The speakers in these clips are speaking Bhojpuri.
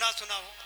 सुधा सुनाओ।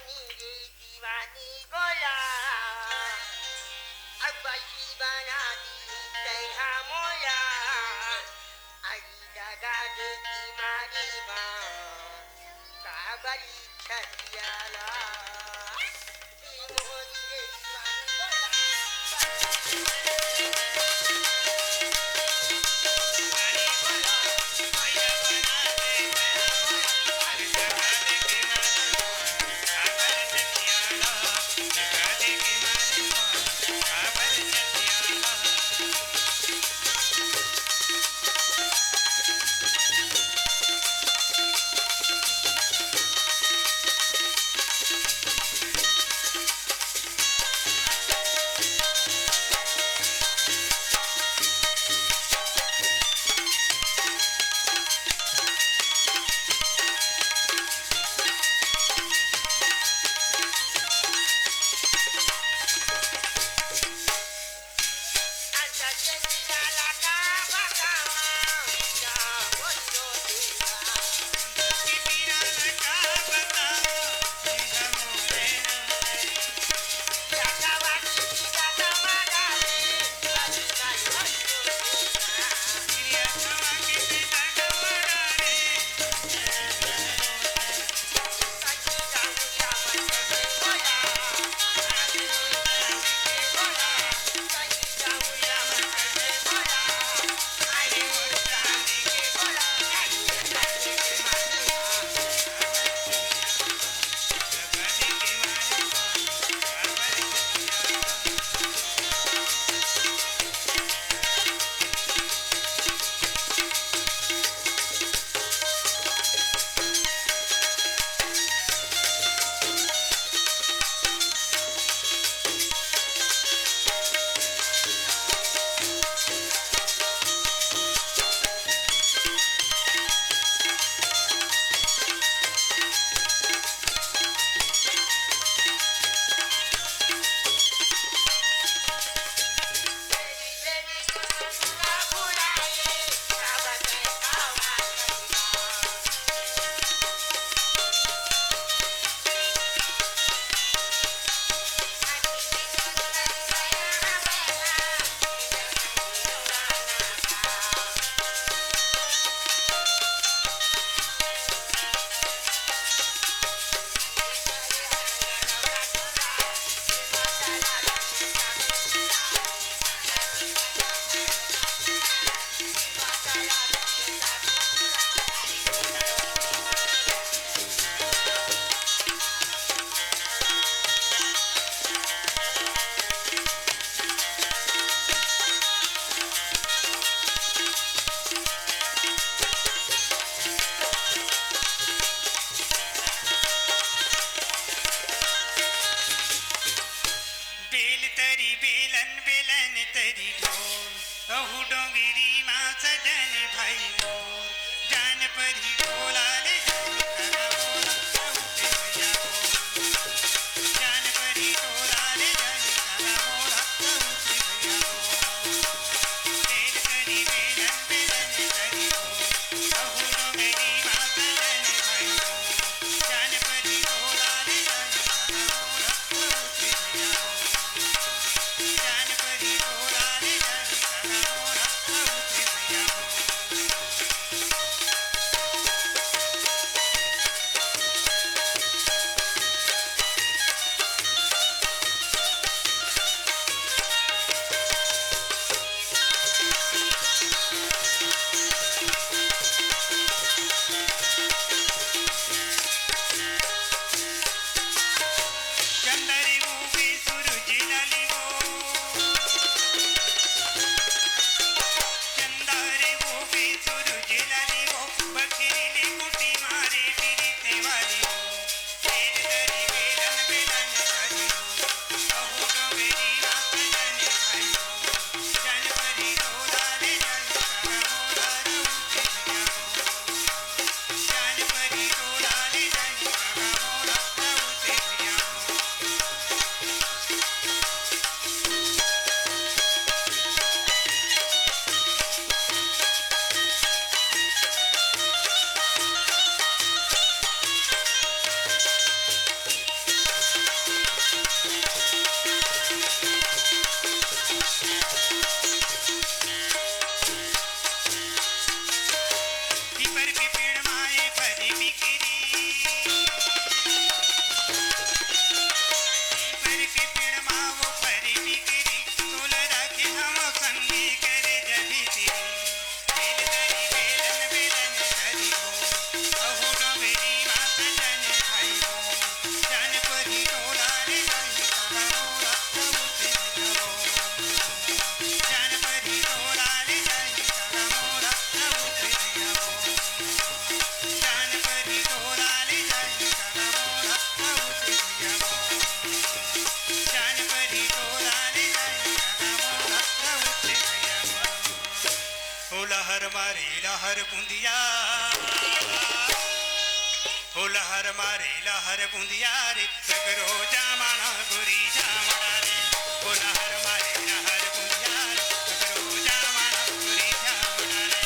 रे दीवानी गोला अब्बाई बना दी तैहा मोया आई लगा दे की मारी काबरी छतियाला मोनी रे लहर बुंदिया ओ लहर मारे लहर बुंदिया रे सगरो जामाना गोरी जामड़ा रे ओ लहर मारे लहर बुंदिया रे सगरो जामाना गोरी जामड़ा रे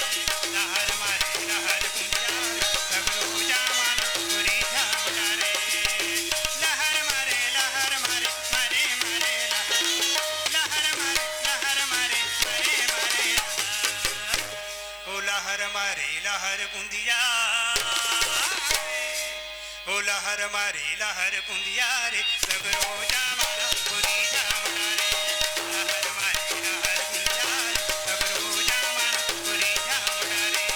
लहर मारे लहर बुंदिया रे सगरो जामाना गोरी जामड़ा रे लहर मारे मारे मारे लहर मारे ओ लहर मारे लहर बुंदिया ओ लहर मारे लहर बुंदिया रे सगरो जामाना गोरी जामड़ा रे लहर मारे लहर बुंदिया रे सगरो जामाना गोरी जामड़ा रे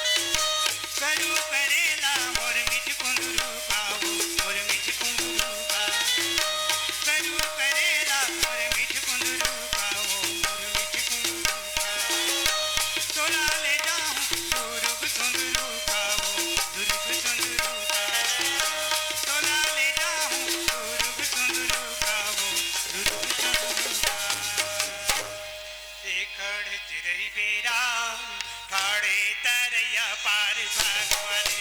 करू करेला मोर मिठ कुंदरू पाऊ मोर मिठ कुंदरू पाऊ करू करेला मोर मिठ कुंदरू पाऊ मोर मिठ कुंदरू पाऊ तोला ले जाऊं दुर्ग सुंदरू पाऊ दुर्ग सुंदरू पाऊ तोला ले जाऊं दुर्ग सुंदरू पाऊ दुर्ग सुंदरू पाऊ देखड़ चिरई बेरा ठाड़े तरैया पार भागवाने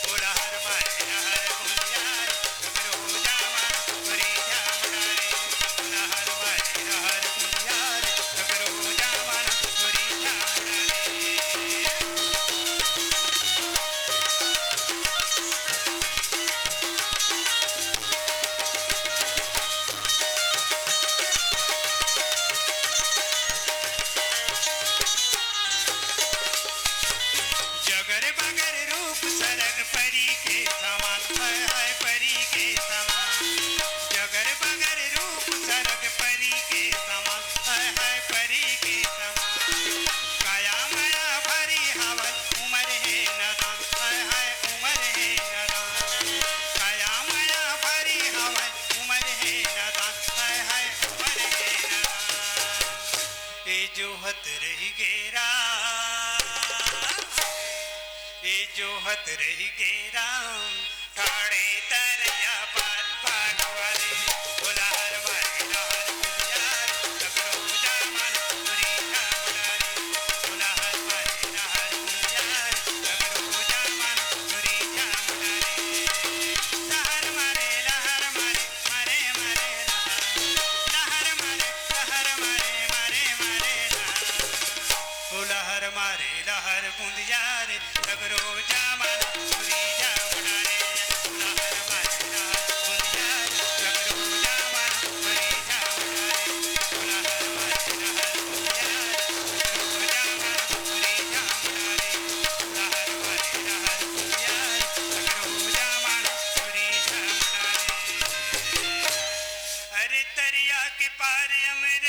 ओ लहर मारे लहर बुंदिया रे सगरो जामाना गोरी जामड़ा रे ओ लहर मारे लहर बुंदिया रे सगरो जामाना गोरी जामड़ा रे जगर बगर रूप सरग परी के समान है परी के समान जगर बगर रूप सरग परी के समान है परी के समान काया माया भरी हवल उमर है नदान है उमर है नदान काया माया भरी हवल उमर है नदान है उमर है नदान ए जोहत रही गेरा ए जोहत रही गेराम ठाड़े तरैया पार भागवाने ओ लहर मारे लहर बुंदिया रे सगरो जामाना गोरी जामड़ा रे ओ लहर मारे लहर बुंदिया रे सगरो जामाना गोरी जामड़ा रे लहर मारे मारे लहर ओ लहर मारे लहर बुंदिया रे सगरो जामाना